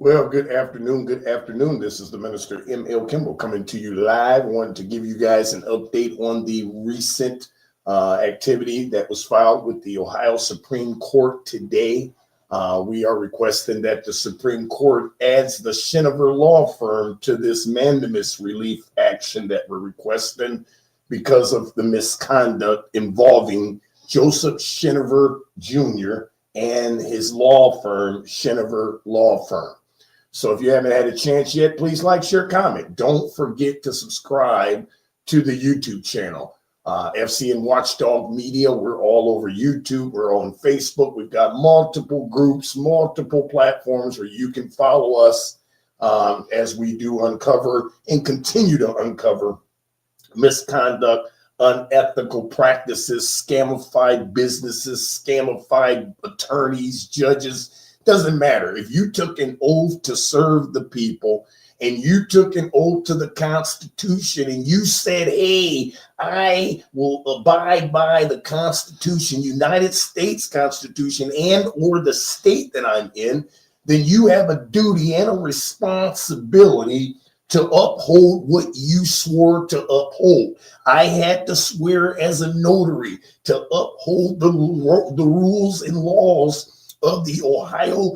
Well, good afternoon. Good afternoon. This is the Minister ML Kimble coming to you live. I wanted to give you guys an update on the recent activity that was filed with the Ohio Supreme Court today. We are requesting that the Supreme Court adds the Shinaver Law Firm to this mandamus relief action that we're requesting because of the misconduct involving Joseph Shinaver Jr. and his law firm, Shinaver Law Firm. So if you haven't had a chance yet, please like, share, comment. Don't forget to subscribe to the YouTube channel. FCN Watchdog Media, we're all over YouTube. We're on Facebook. We've got multiple groups, multiple platforms where you can follow us as we do uncover and continue to uncover misconduct, unethical practices, scamified businesses, scamified attorneys, judges. Doesn't matter. If you took an oath to serve the people and you took an oath to the Constitution and you said, hey, I will abide by the Constitution, United States Constitution, and or the state that I'm in, then you have a duty and a responsibility to uphold what you swore to uphold. I had to swear as a notary to uphold the rules and laws of the Ohio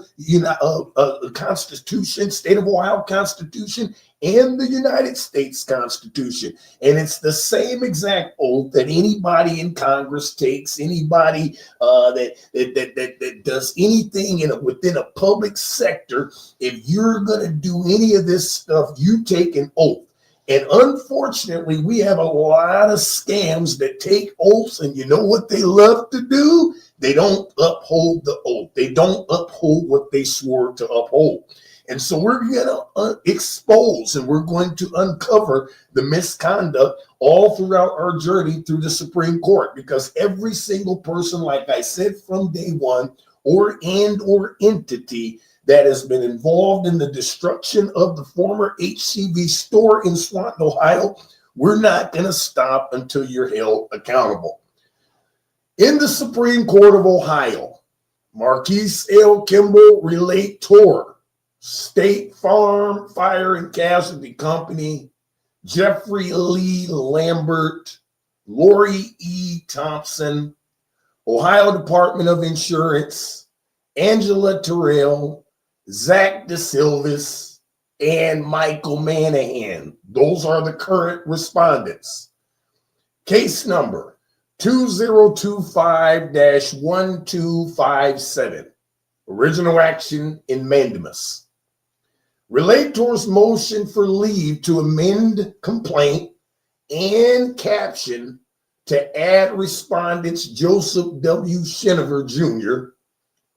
Constitution, State of Ohio Constitution, and the United States Constitution. And it's the same exact oath that anybody in Congress takes, anybody that does anything within a public sector. If you're going to do any of this stuff, you take an oath. And unfortunately, we have a lot of scams that take oaths, and you know what they love to do? They don't uphold the oath. They don't uphold what they swore to uphold. And so we're going to expose and we're going to uncover the misconduct all throughout our journey through the Supreme Court, because every single person, like I said from day one, or entity that has been involved in the destruction of the former HCV store in Swanton, Ohio, we're not going to stop until you're held accountable. In the Supreme Court of Ohio, Marquise L. Kimble, Relator, State Farm Fire and Casualty Company, Jeffrey Lee Lambert, Lori E. Thompson, Ohio Department of Insurance, Angela Terrell, Zach DeSilvis, and Michael Manahan. Those are the current respondents. Case number 2025-1257. Original action in mandamus. Relator's motion for leave to amend complaint and caption to add respondents Joseph W. Shinaver Jr.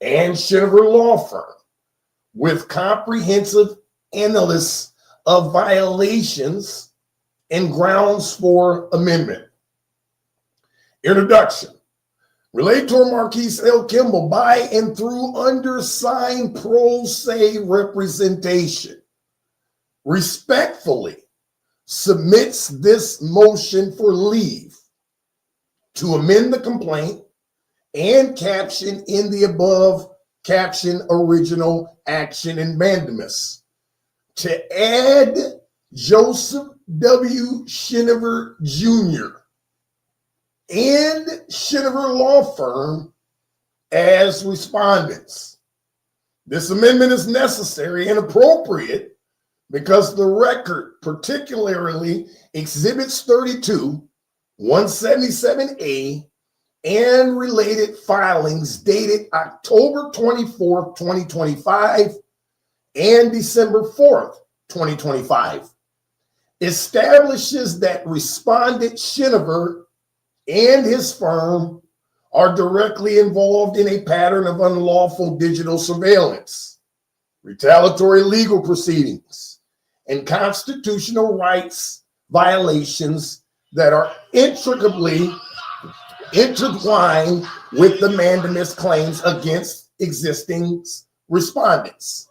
and Shinaver Law Firm with comprehensive analysis of violations and grounds for amendment. Introduction. Relator Marquise L. Kimble, by and through undersigned pro se representation, respectfully submits this motion for leave to amend the complaint and caption in the above caption original action in mandamus to add Joseph W. Shinaver Jr. and Shinaver Law Firm as respondents. This amendment is necessary and appropriate because the record, particularly Exhibits 32, 177A, and related filings dated October 24th, 2025 and December 4th, 2025, establishes that respondent Shinaver and his firm are directly involved in a pattern of unlawful digital surveillance, retaliatory legal proceedings, and constitutional rights violations that are intricately intertwined with the mandamus claims against existing respondents,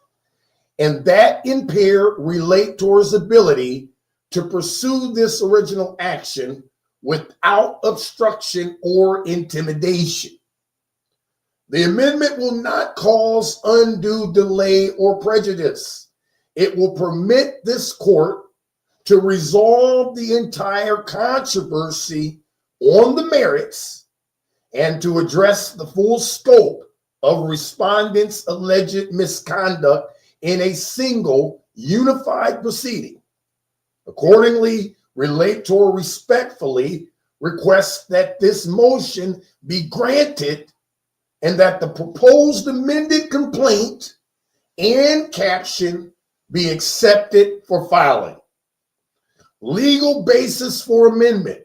and that impair Relator's ability to pursue this original action without obstruction or intimidation. The amendment will not cause undue delay or prejudice. It will permit this court to resolve the entire controversy on the merits and to address the full scope of respondents' alleged misconduct in a single unified proceeding. Accordingly, Relator respectfully requests that this motion be granted and that the proposed amended complaint and caption be accepted for filing. Legal basis for amendment.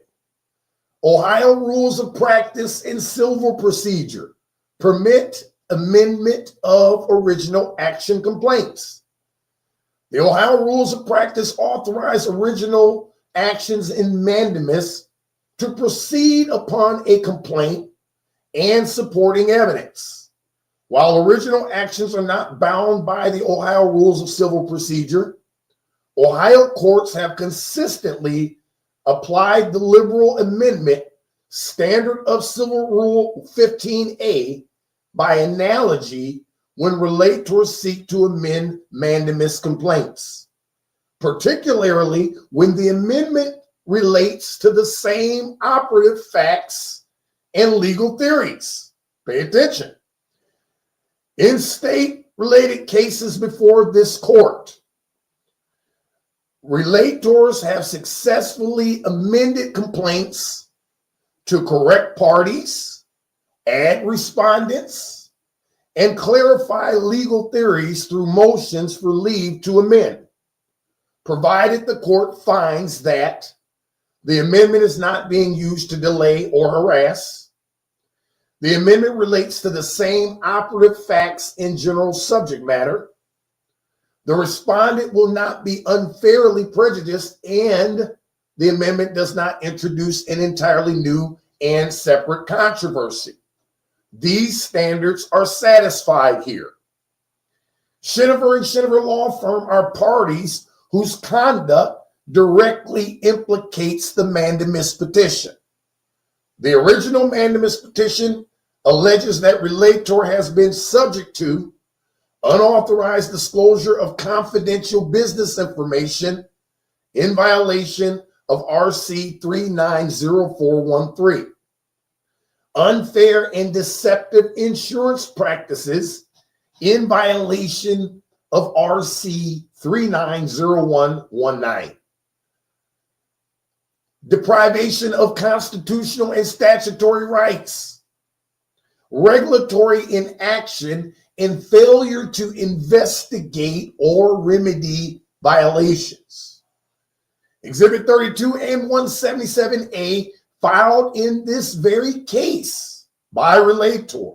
Ohio Rules of Practice and Civil Procedure permit amendment of original action complaints. The Ohio Rules of Practice authorize original actions in mandamus to proceed upon a complaint and supporting evidence. While original actions are not bound by the Ohio Rules of Civil Procedure, Ohio courts have consistently applied the liberal amendment standard of Civil Rule 15A by analogy when relators seek to amend mandamus complaints, particularly when the amendment relates to the same operative facts and legal theories. Pay attention. In state-related cases before this court, relators have successfully amended complaints to correct parties, add respondents, and clarify legal theories through motions for leave to amend, provided the court finds that the amendment is not being used to delay or harass. The amendment relates to the same operative facts in general subject matter. The respondent will not be unfairly prejudiced, and the amendment does not introduce an entirely new and separate controversy. These standards are satisfied here. Shinaver and Shinaver Law Firm are parties whose conduct directly implicates the mandamus petition. The original mandamus petition alleges that relator has been subject to unauthorized disclosure of confidential business information in violation of RC 390413, unfair and deceptive insurance practices in violation of RC 390119, deprivation of constitutional and statutory rights, regulatory inaction, and failure to investigate or remedy violations. Exhibit 32 and 177A filed in this very case by relator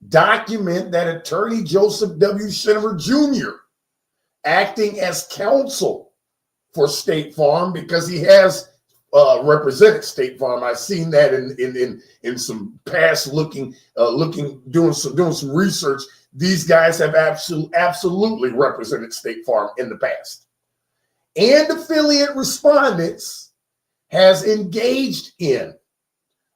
document that attorney Joseph W. Shinaver Jr., acting as counsel for State Farm, because he has represented State Farm. I've seen that in some past doing some research. These guys have absolutely represented State Farm in the past. And affiliate respondents has engaged in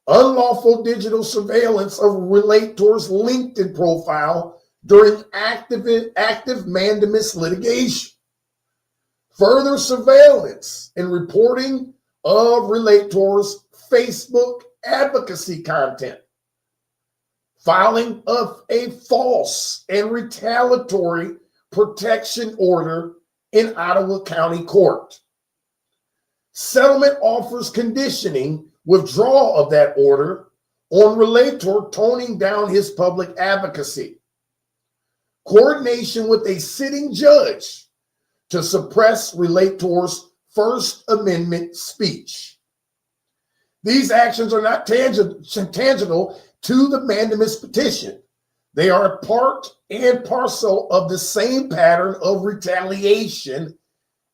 unlawful digital surveillance of relator's LinkedIn profile during active mandamus litigation. Further surveillance and reporting of relator's Facebook advocacy content, filing of a false and retaliatory protection order in Ottawa County Court, settlement offers conditioning withdrawal of that order on relator toning down his public advocacy, coordination with a sitting judge to suppress relator's First Amendment speech. These actions are not tangible to the mandamus petition. They are part and parcel of the same pattern of retaliation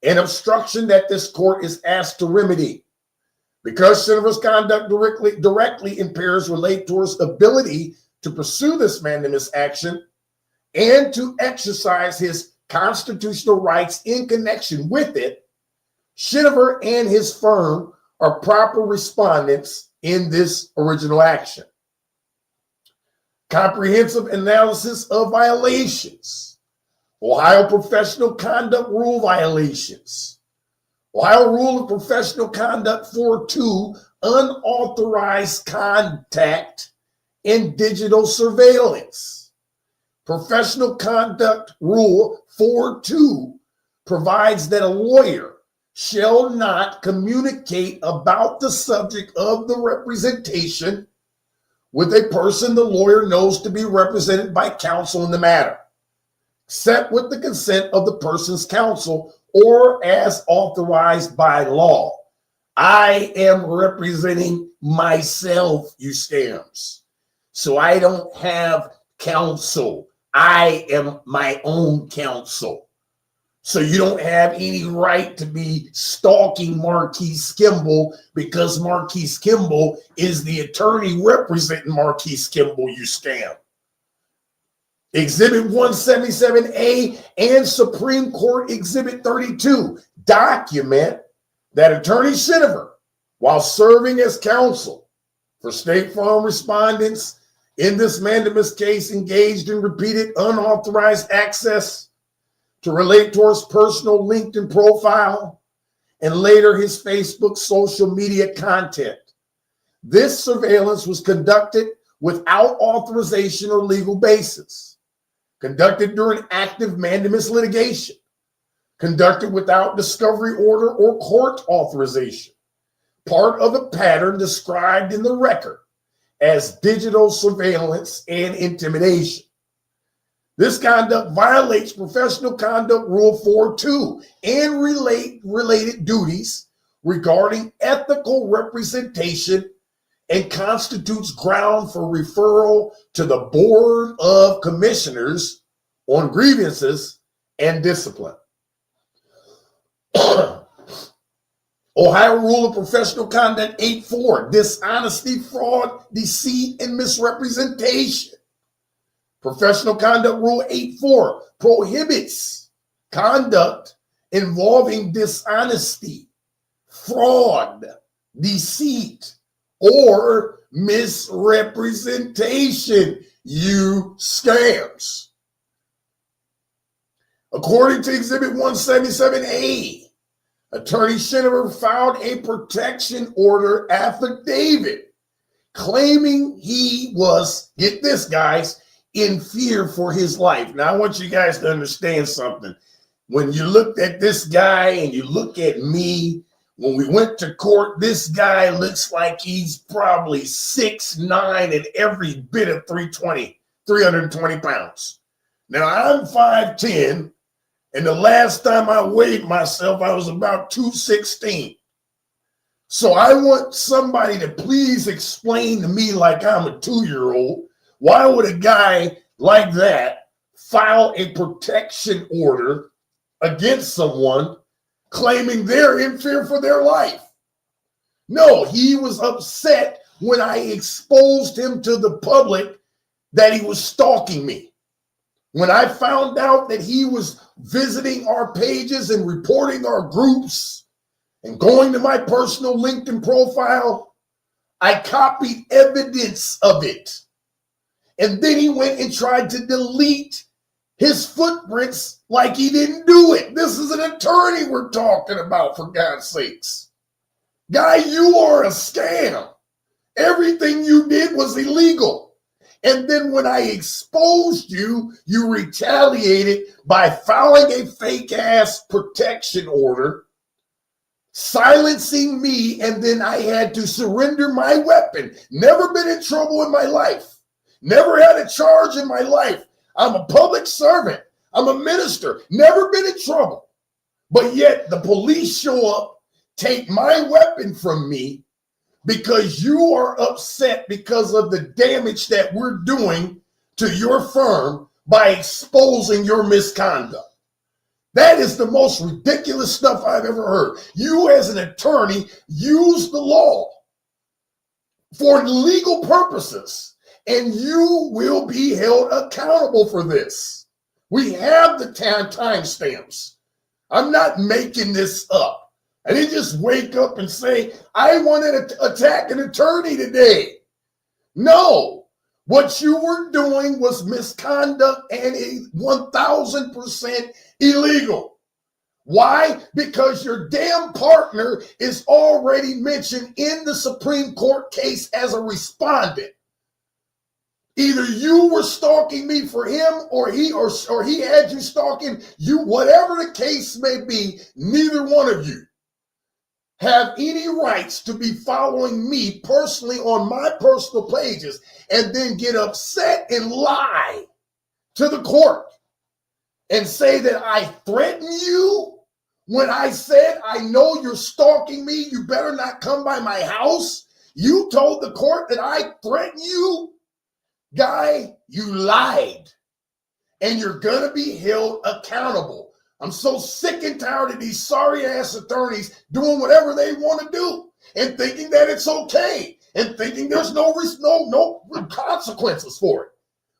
and obstruction that this court is asked to remedy. Because Shinaver's conduct directly impairs relator's ability to pursue this mandamus action and to exercise his constitutional rights in connection with it, Shinaver and his firm are proper respondents in this original action. comprehensive analysis of violations, Ohio professional conduct rule violations, Ohio Rule of Professional Conduct 4.2, unauthorized contact in digital surveillance. Professional Conduct Rule 4.2 provides that a lawyer shall not communicate about the subject of the representation with a person the lawyer knows to be represented by counsel in the matter, except with the consent of the person's counsel or as authorized by law. I am representing myself, you scams. So I don't have counsel. I am my own counsel. So you don't have any right to be stalking Marquise Kimble because Marquise Kimble is the attorney representing Marquise Kimble, you scam. Exhibit 177A and Supreme Court Exhibit 32 document that Attorney Shinaver, while serving as counsel for State Farm respondents in this mandamus case, engaged in repeated unauthorized access to RELATOR'S personal LinkedIn profile and later his Facebook social media content. This surveillance was conducted without authorization or legal basis, conducted during active mandamus litigation, conducted without discovery order or court authorization, part of a pattern described in the record as digital surveillance and intimidation. This conduct violates Professional Conduct Rule 4.2 and related duties regarding ethical representation and constitutes ground for referral to the Board of Commissioners on grievances and discipline. Ohio Rule of Professional Conduct 8.4, dishonesty, fraud, deceit, and misrepresentation. Professional Conduct Rule 8.4 prohibits conduct involving dishonesty, fraud, deceit, or misrepresentation, you scams. According to Exhibit 177A, Attorney Shinaver filed a protection order affidavit claiming he was, get this guys, in fear for his life. Now I want you guys to understand something. When you looked at this guy and you look at me, when we went to court, this guy looks like he's probably 6'9" and every bit of 320 pounds. Now I'm 5'10", and the last time I weighed myself, I was about 216. So I want somebody to please explain to me, like I'm a 2-year-old, why would a guy like that file a protection order against someone claiming they're in fear for their life? No, he was upset when I exposed him to the public that he was stalking me. When I found out that he was visiting our pages and reporting our groups and going to my personal LinkedIn profile, I copied evidence of it. And then he went and tried to delete his footprints like he didn't do it. This is an attorney we're talking about, for God's sakes. Guy, you are a scam. Everything you did was illegal. And then when I exposed you, you retaliated by filing a fake-ass protection order, silencing me, and then I had to surrender my weapon. Never been in trouble in my life. Never had a charge in my life. I'm a public servant. I'm a minister. Never been in trouble. But yet the police show up, take my weapon from me because you are upset because of the damage that we're doing to your firm by exposing your misconduct. That is the most ridiculous stuff I've ever heard. You as an attorney use the law for legal purposes, and you will be held accountable for this. We have the timestamps. I'm not making this up. I didn't just wake up and say, I wanted to attack an attorney today. No, What you were doing was misconduct and 1,000% illegal. Why? Because your damn partner is already mentioned in the Supreme Court case as a respondent. Either you were stalking me for him or he had you stalking you, whatever the case may be, neither one of you have any rights to be following me personally on my personal pages and then get upset and lie to the court and say that I threaten you when I said, I know you're stalking me, you better not come by my house. You told the court that I threaten you. Guy, you lied, and you're going to be held accountable. I'm so sick and tired of these sorry-ass attorneys doing whatever they want to do and thinking that it's okay and thinking there's no consequences for it.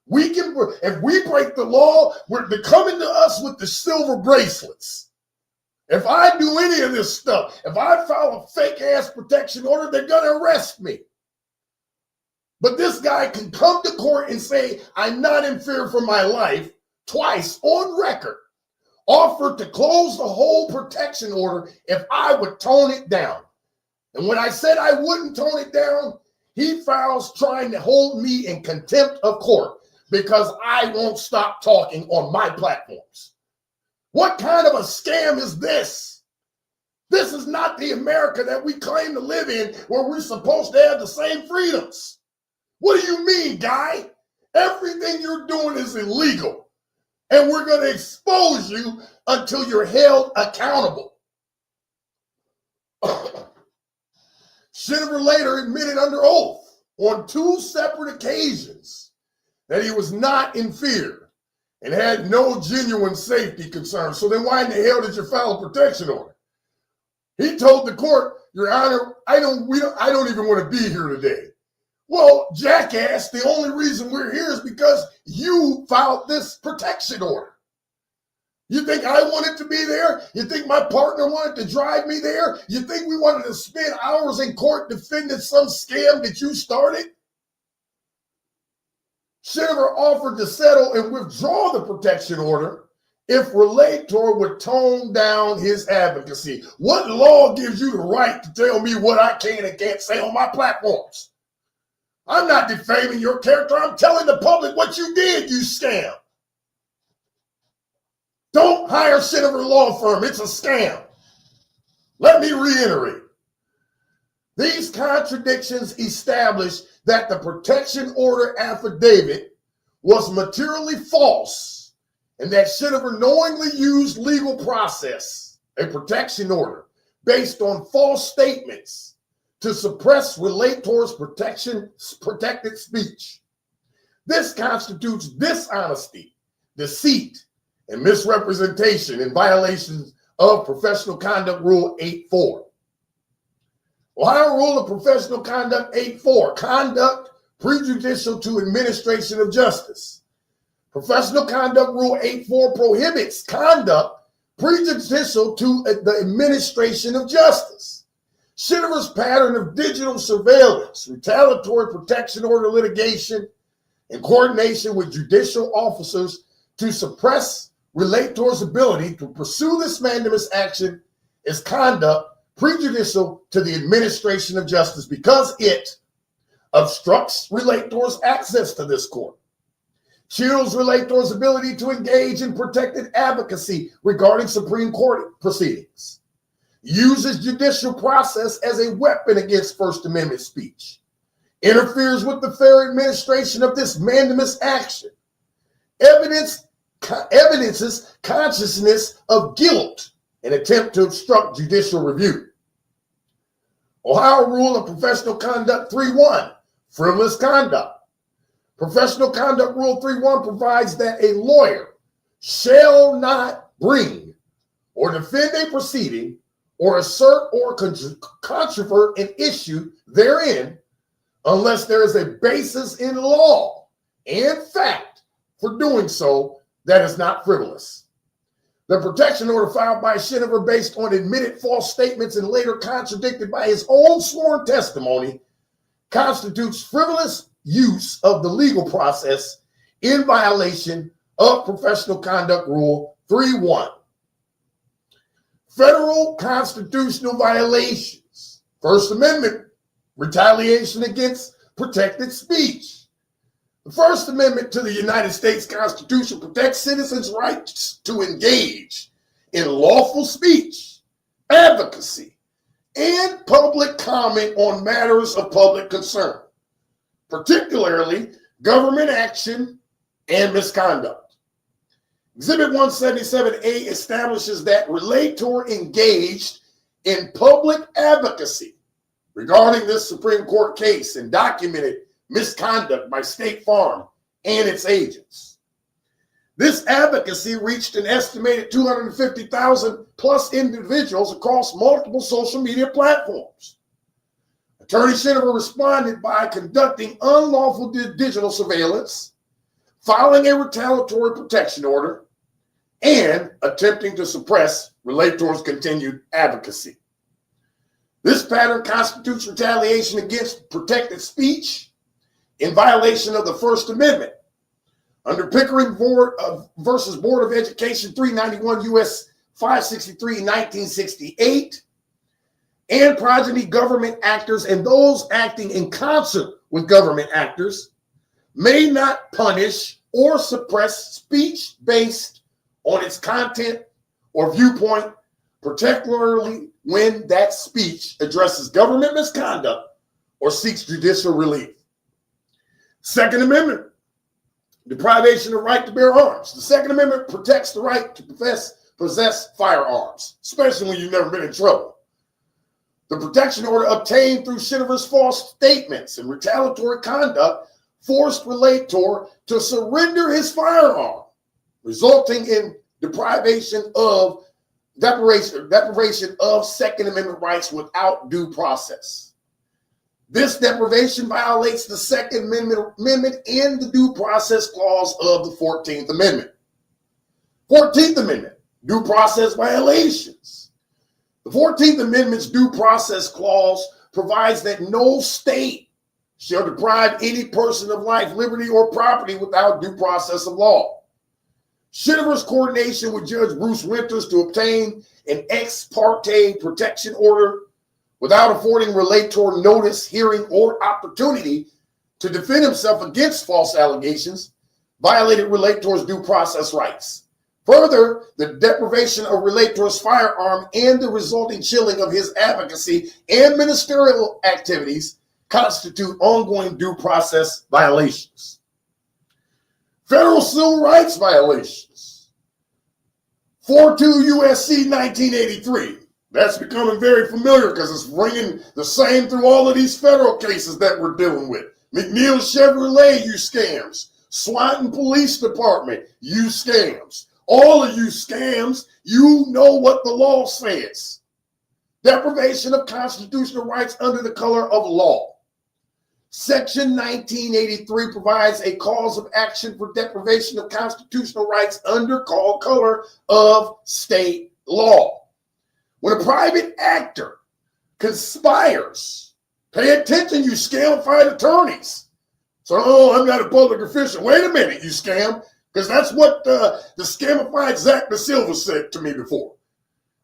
If we break the law, they're coming to us with the silver bracelets. If I do any of this stuff, if I file a fake-ass protection order, they're going to arrest me. But this guy can come to court and say, I'm not in fear for my life, twice on record, offered to close the whole protection order if I would tone it down. And when I said I wouldn't tone it down, he files trying to hold me in contempt of court because I won't stop talking on my platforms. What kind of a scam is this? This is not the America that we claim to live in where we're supposed to have the same freedoms. What do you mean, guy? Everything you're doing is illegal, and we're going to expose you until you're held accountable. Shinaver later admitted under oath on 2 separate occasions that he was not in fear and had no genuine safety concerns. So then why in the hell did you file a protection order? He told the court, Your Honor, I don't even want to be here today. Well, jackass, the only reason we're here is because you filed this protection order. You think I wanted to be there? You think my partner wanted to drive me there? You think we wanted to spend hours in court defending some scam that you started? Shinaver offered to settle and withdraw the protection order if Relator would tone down his advocacy. What law gives you the right to tell me what I can and can't say on my platforms? I'm not defaming your character. I'm telling the public what you did, you scam. Don't hire Shinaver Law Firm. It's a scam. Let me reiterate. These contradictions establish that the protection order affidavit was materially false and that Shinaver knowingly used legal process, a protection order, based on false statements to suppress Relator's protected speech. This constitutes dishonesty, deceit, and misrepresentation in violations of Professional Conduct Rule 8.4. Ohio Rule of Professional Conduct 8.4, conduct prejudicial to administration of justice. Professional Conduct Rule 8.4 prohibits conduct prejudicial to the administration of justice. Shinaver's pattern of digital surveillance, retaliatory protection order litigation, in coordination with judicial officers to suppress Relator's ability to pursue this mandamus action is conduct prejudicial to the administration of justice because it obstructs Relator's access to this court, shields Relator's ability to engage in protected advocacy regarding Supreme Court proceedings, uses judicial process as a weapon against First Amendment speech, interferes with the fair administration of this mandamus action, evidences consciousness of guilt, an attempt to obstruct judicial review. Ohio Rule of Professional Conduct 3.1, frivolous conduct. Professional Conduct Rule 3.1 provides that a lawyer shall not bring or defend a proceeding or assert or controvert an issue therein unless there is a basis in law and fact for doing so that is not frivolous. The protection order filed by Shinaver based on admitted false statements and later contradicted by his own sworn testimony constitutes frivolous use of the legal process in violation of Professional Conduct Rule 3.1. Federal constitutional violations. First Amendment, retaliation against protected speech. The First Amendment to the United States Constitution protects citizens' rights to engage in lawful speech, advocacy, and public comment on matters of public concern, particularly government action and misconduct. Exhibit 177A establishes that relator engaged in public advocacy regarding this Supreme Court case and documented misconduct by State Farm and its agents. This advocacy reached an estimated 250,000 plus individuals across multiple social media platforms. Attorney Shinaver responded by conducting unlawful digital surveillance, filing a retaliatory protection order, and attempting to suppress relator's continued advocacy. This pattern constitutes retaliation against protected speech in violation of the First Amendment. Under Pickering versus Board of Education 391 U.S. 563 1968, and progeny government actors and those acting in concert with government actors may not punish or suppress speech based on its content or viewpoint, particularly when that speech addresses government misconduct or seeks judicial relief. Second Amendment, deprivation of right to bear arms. The Second Amendment protects the right to possess firearms, especially when you've never been in trouble. The protection order obtained through Shinaver's false statements and retaliatory conduct forced relator to surrender his firearm, resulting in deprivation of Second Amendment rights without due process. This deprivation violates the Second Amendment and the Due Process Clause of the 14th Amendment. 14th Amendment, due process violations. The 14th Amendment's Due Process Clause provides that no state shall deprive any person of life, liberty, or property without due process of law. Shinaver's coordination with Judge Bruce Winters to obtain an ex parte protection order without affording relator notice, hearing, or opportunity to defend himself against false allegations violated relator's due process rights. Further, the deprivation of relator's firearm and the resulting chilling of his advocacy and ministerial activities constitute ongoing due process violations. Federal civil rights violations. 42 U.S.C. 1983. That's becoming very familiar because it's ringing the same through all of these federal cases that we're dealing with. McNeil Chevrolet, you scams. Swanton Police Department, you scams. All of you scams, you know what the law says. Deprivation of constitutional rights under the color of law. Section 1983 provides a cause of action for deprivation of constitutional rights under color of state law. When a private actor conspires, pay attention, you scam-fied attorneys. So, oh, I'm not a public official. Wait a minute, you scam, because that's what the scamified Zach Da Silva said to me before.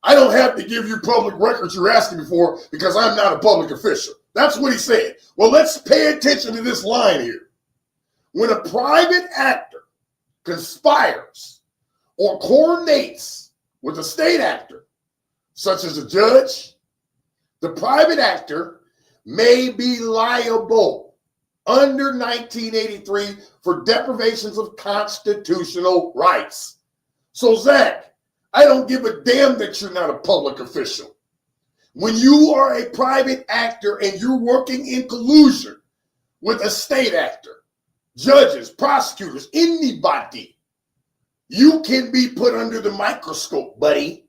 I don't have to give you public records you're asking me for because I'm not a public official. That's what he said. Well, let's pay attention to this line here. When a private actor conspires or coordinates with a state actor, such as a judge, the private actor may be liable under 1983 for deprivations of constitutional rights. So, Zach, I don't give a damn that you're not a public official. When you are a private actor and you're working in collusion with a state actor, judges, prosecutors, anybody, you can be put under the microscope, buddy.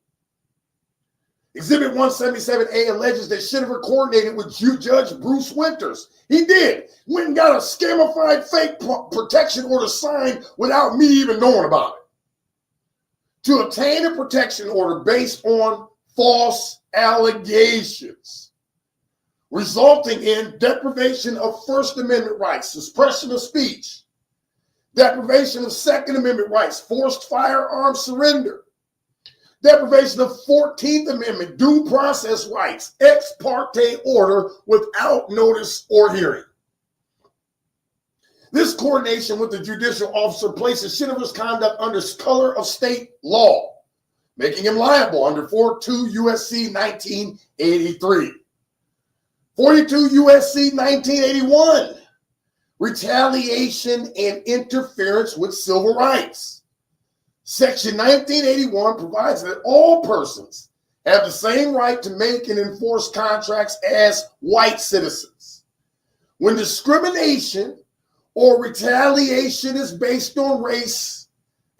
Exhibit 177A alleges that Shinaver coordinated with Judge Bruce Winters. He did. Went and got a scamified fake protection order signed without me even knowing about it. To obtain a protection order based on false allegations. resulting in deprivation of First Amendment rights, suppression of speech, deprivation of Second Amendment rights, forced firearm surrender, deprivation of 14th Amendment due process rights, ex parte order without notice or hearing. This coordination with the judicial officer places Shinaver's conduct under color of state law, making him liable under 42 U.S.C. 1983. 42 U.S.C. 1981, retaliation and interference with civil rights. Section 1981 provides that all persons have the same right to make and enforce contracts as white citizens. When discrimination or retaliation is based on race,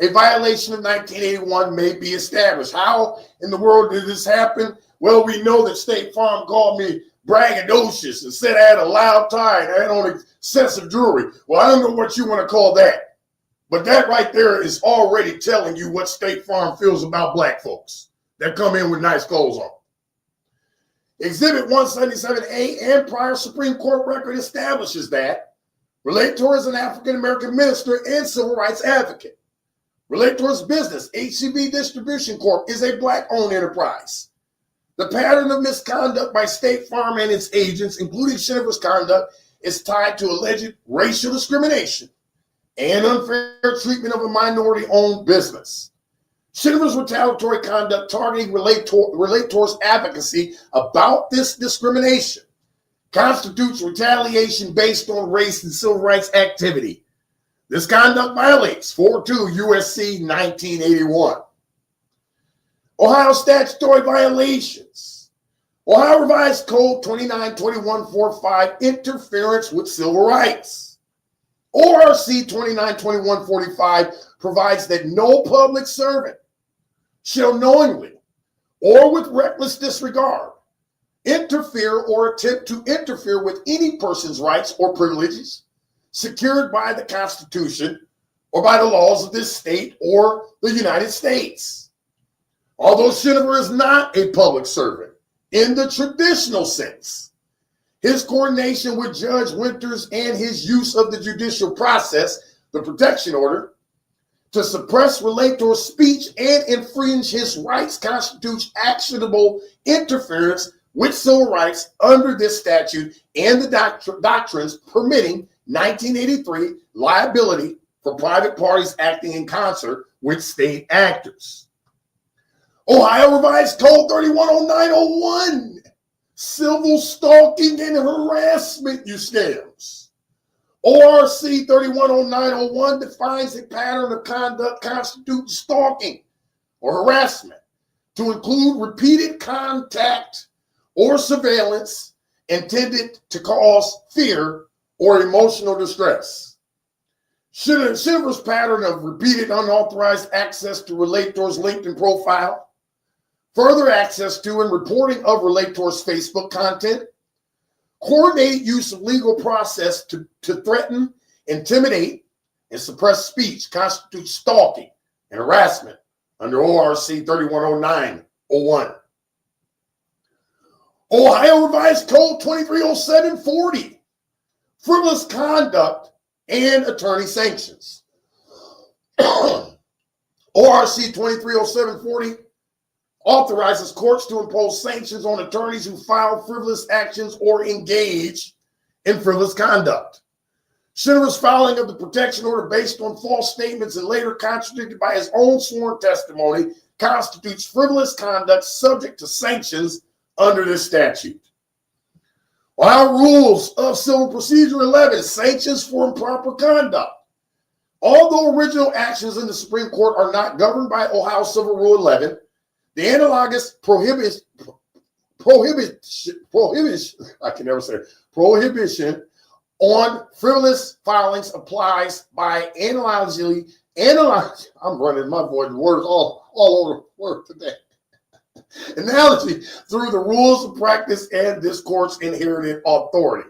a violation of 1981 may be established. How in the world did this happen? Well, we know that State Farm called me braggadocious and said I had a loud tie and I had on excessive jewelry. Well, I don't know what you want to call that, but that right there is already telling you what State Farm feels about black folks that come in with nice clothes on. Exhibit 177A and prior Supreme Court record establishes that Relator is an African-American minister and civil rights advocate. Relator's business, HCB Distribution Corp., is a black-owned enterprise. The pattern of misconduct by State Farm and its agents, including Shinaver's conduct, is tied to alleged racial discrimination and unfair treatment of a minority-owned business. Shinaver's retaliatory conduct targeting Relator's advocacy about this discrimination constitutes retaliation based on race and civil rights activity. This conduct violates 42 U.S.C. 1981. Ohio statutory violations. Ohio Revised Code 292145, interference with civil rights. ORC 292145 provides that no public servant shall knowingly or with reckless disregard interfere or attempt to interfere with any person's rights or privileges secured by the Constitution or by the laws of this state or the United States. Although Shinaver is not a public servant in the traditional sense, his coordination with Judge Winters and his use of the judicial process, the protection order, to suppress Relator's speech and infringe his rights constitutes actionable interference with civil rights under this statute and the doctrines permitting 1983 liability for private parties acting in concert with state actors. Ohio Revised Code 310901, civil stalking and harassment, you scams. ORC 310901 defines a pattern of conduct constituting stalking or harassment to include repeated contact or surveillance intended to cause fear or emotional distress. Shinaver's pattern of repeated unauthorized access to Relator's LinkedIn profile, further access to and reporting of Relator's Facebook content, coordinated use of legal process to threaten, intimidate, and suppress speech constitutes stalking and harassment under ORC 310901. Ohio Revised Code 230740, frivolous conduct and attorney sanctions. ORC 230740 authorizes courts to impose sanctions on attorneys who file frivolous actions or engage in frivolous conduct. Shinaver's filing of the protection order based on false statements and later contradicted by his own sworn testimony constitutes frivolous conduct subject to sanctions under this statute. Ohio Rules of Civil Procedure 11, sanctions for improper conduct. Although original actions in the Supreme Court are not governed by Ohio Civil Rule 11, the analogous prohibition on frivolous filings applies by analogy. I'm running my voice words all over the word today. Analogy through the rules of practice and this court's inherited authority.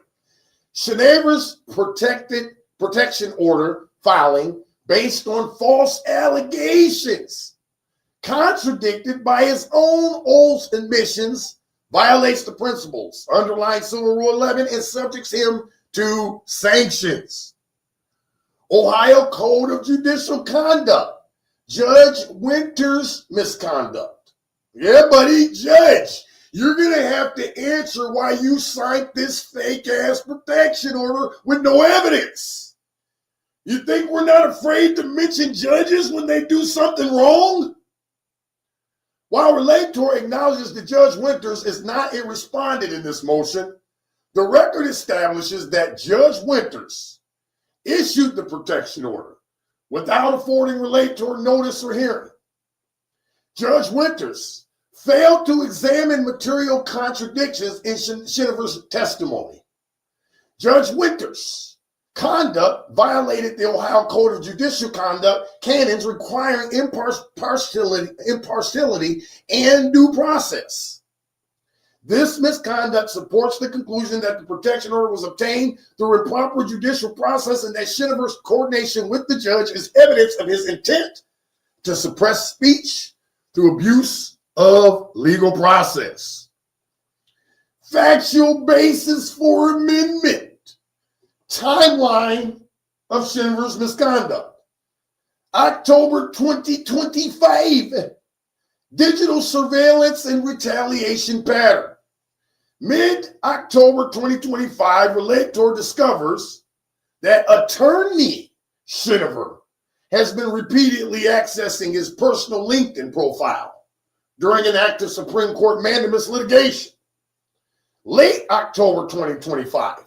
Shinaver's protection order filing based on false allegations, contradicted by his own oath admissions, violates the principles underlying Civil Rule 11 and subjects him to sanctions. Ohio Code of Judicial Conduct, Judge Winter's misconduct. Yeah, buddy, Judge, you're going to have to answer why you signed this fake-ass protection order with no evidence. You think we're not afraid to mention judges when they do something wrong? While Relator acknowledges that Judge Winters is not a respondent in this motion, the record establishes that Judge Winters issued the protection order without affording Relator notice or hearing. Judge Winters failed to examine material contradictions in Shinaver's testimony. Judge Winters' conduct violated the Ohio Code of Judicial Conduct canons requiring impartiality and due process. This misconduct supports the conclusion that the protection order was obtained through improper judicial process and that Shinaver's coordination with the judge is evidence of his intent to suppress speech through abuse of legal process. Factual basis for amendment. Timeline of Shinaver's misconduct. October 2025, digital surveillance and retaliation pattern. Mid-October 2025, Relator discovers that attorney Shinaver has been repeatedly accessing his personal LinkedIn profile during an active Supreme Court mandamus litigation. Late October 2025,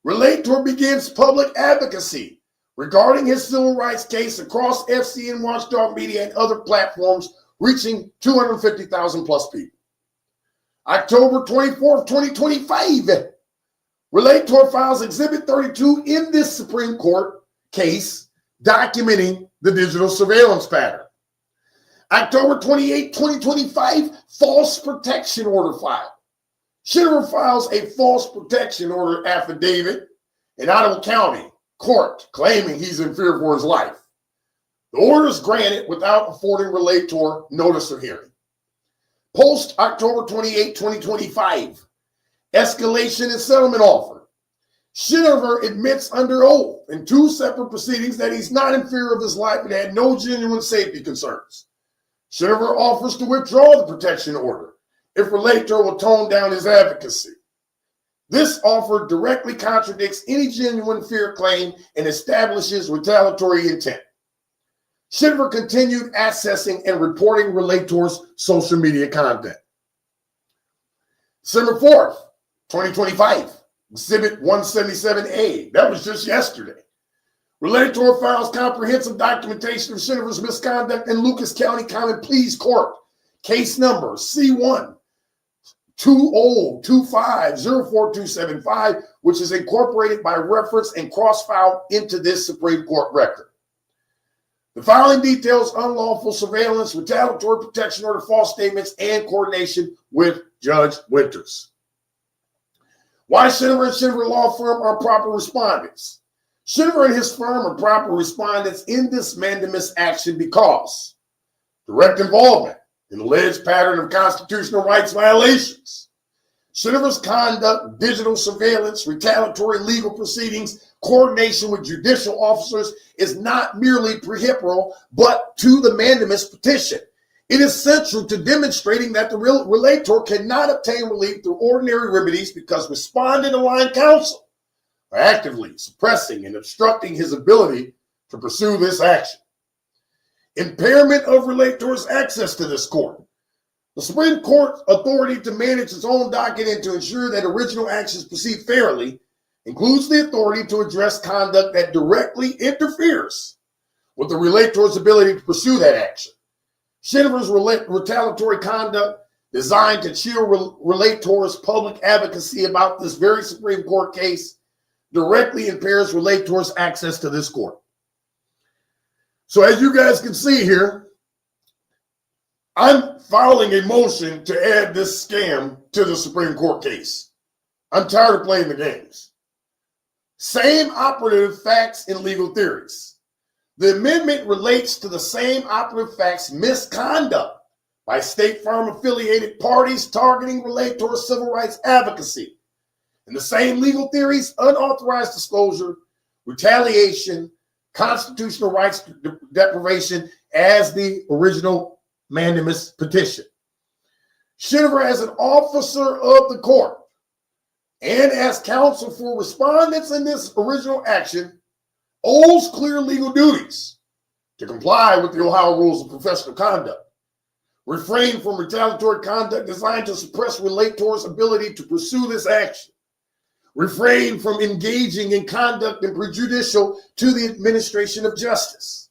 Relator begins public advocacy regarding his civil rights case across FCN, Watchdog Media, and other platforms, reaching 250,000 plus people. October 24th, 2025, Relator files Exhibit 32 in this Supreme Court case documenting the digital surveillance pattern. October 28, 2025, false protection order filed. Shinaver files a false protection order affidavit in Ottawa County Court claiming he's in fear for his life. The order is granted without affording Relator notice or hearing. Post October 28, 2025, escalation and settlement offer. Shinaver admits under oath in two separate proceedings that he's not in fear of his life and had no genuine safety concerns. Shinaver offers to withdraw the protection order if Relator will tone down his advocacy. This offer directly contradicts any genuine fear claim and establishes retaliatory intent. Shinaver continued accessing and reporting Relator's social media content. December 4th, 2025, Exhibit 177A. That was just yesterday. Relator files comprehensive documentation of Shinaver's misconduct in Lucas County Common Pleas Court. Case number C1 2025-04275, which is incorporated by reference and cross-filed into this Supreme Court record. The filing details unlawful surveillance, retaliatory protection order, false statements, and coordination with Judge Winters. Why Shinaver and Shinaver Law Firm are proper respondents. Shinaver and his firm are proper respondents in this mandamus action because direct involvement in alleged pattern of constitutional rights violations. Shinaver's conduct, digital surveillance, retaliatory legal proceedings, coordination with judicial officers is not merely peripheral, but to the mandamus petition. It is central to demonstrating that the Relator cannot obtain relief through ordinary remedies because respondent-aligned counsel are actively suppressing and obstructing his ability to pursue this action. Impairment of Relator's access to this court. The Supreme Court's authority to manage its own docket and to ensure that original actions proceed fairly includes the authority to address conduct that directly interferes with the Relator's ability to pursue that action. Shinaver's retaliatory conduct designed to chill Relator's public advocacy about this very Supreme Court case directly impairs Relator's access to this court. So as you guys can see here, I'm filing a motion to add this scam to the Supreme Court case. I'm tired of playing the games. Same operative facts and legal theories. The amendment relates to the same operative facts, misconduct by State Farm affiliated parties targeting relators' civil rights advocacy. And the same legal theories, unauthorized disclosure, retaliation, constitutional rights deprivation as the original mandamus petition. Shinaver, as an officer of the court and as counsel for respondents in this original action, owes clear legal duties to comply with the Ohio Rules of Professional Conduct, refrain from retaliatory conduct designed to suppress relators' ability to pursue this action, refrain from engaging in conduct and prejudicial to the administration of justice,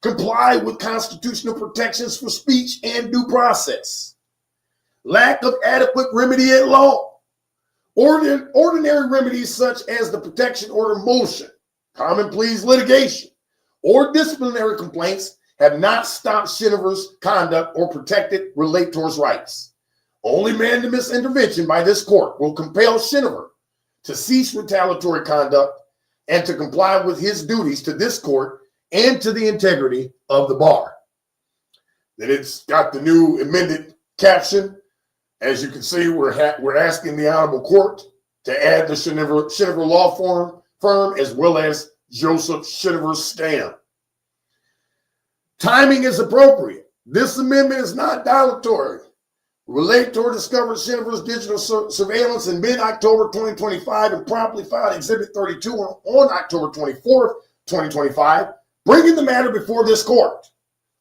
comply with constitutional protections for speech and due process, lack of adequate remedy at law, ordinary remedies such as the protection order motion, common pleas litigation, or disciplinary complaints have not stopped Shinaver's conduct or protected relators' rights. Only mandamus intervention by this court will compel Shinaver to cease retaliatory conduct and to comply with his duties to this court and to the integrity of the bar. Then it's got the new amended caption. As you can see, we're asking the Honorable Court to add the Shinaver Law Firm as well as Joseph Shinaver's scam. Timing is appropriate. This amendment is not dilatory. Relator discovered Shinaver's digital surveillance in mid-October 2025 and promptly filed Exhibit 32 on October 24th, 2025, bringing the matter before this court.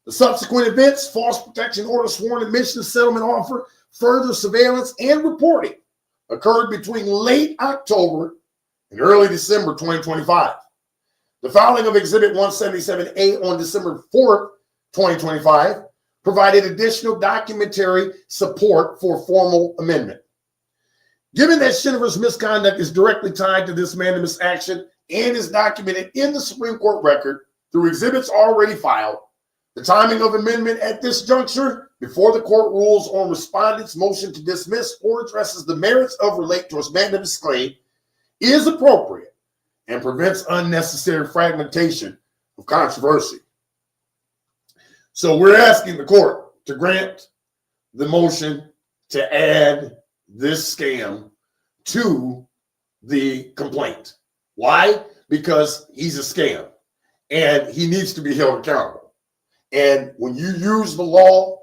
The subsequent events, false protection order, sworn admission, settlement offer, further surveillance, and reporting occurred between late October and early December 2025. The filing of Exhibit 177A on December 4th, 2025, provided additional documentary support for formal amendment. Given that Shinaver's misconduct is directly tied to this mandamus action and is documented in the Supreme Court record through exhibits already filed, the timing of amendment at this juncture, before the court rules on respondents' motion to dismiss or addresses the merits of relator's mandamus claim, is appropriate and prevents unnecessary fragmentation of controversy. So we're asking the court to grant the motion to add this scam to the complaint. Why? Because he's a scam and he needs to be held accountable. And when you use the law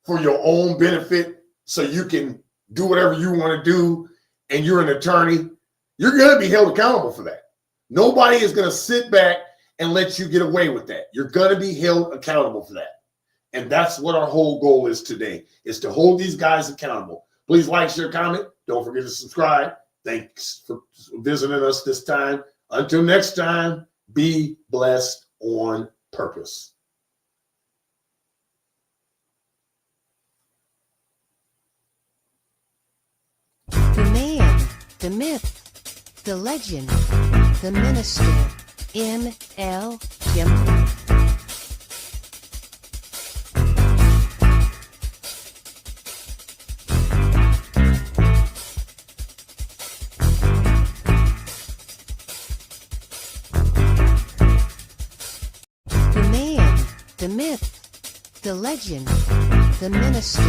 for your own benefit so you can do whatever you want to do and you're an attorney, you're going to be held accountable for that. Nobody is going to sit back and let you get away with that. You're going to be held accountable for that. And that's what our whole goal is today, is to hold these guys accountable. Please like, share, comment. Don't forget to subscribe. Thanks for visiting us this time. Until next time, be blessed on purpose. The man, the myth, the legend, the minister, ML Kimble. The myth, the legend, the minister,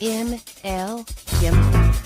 ML Kimble.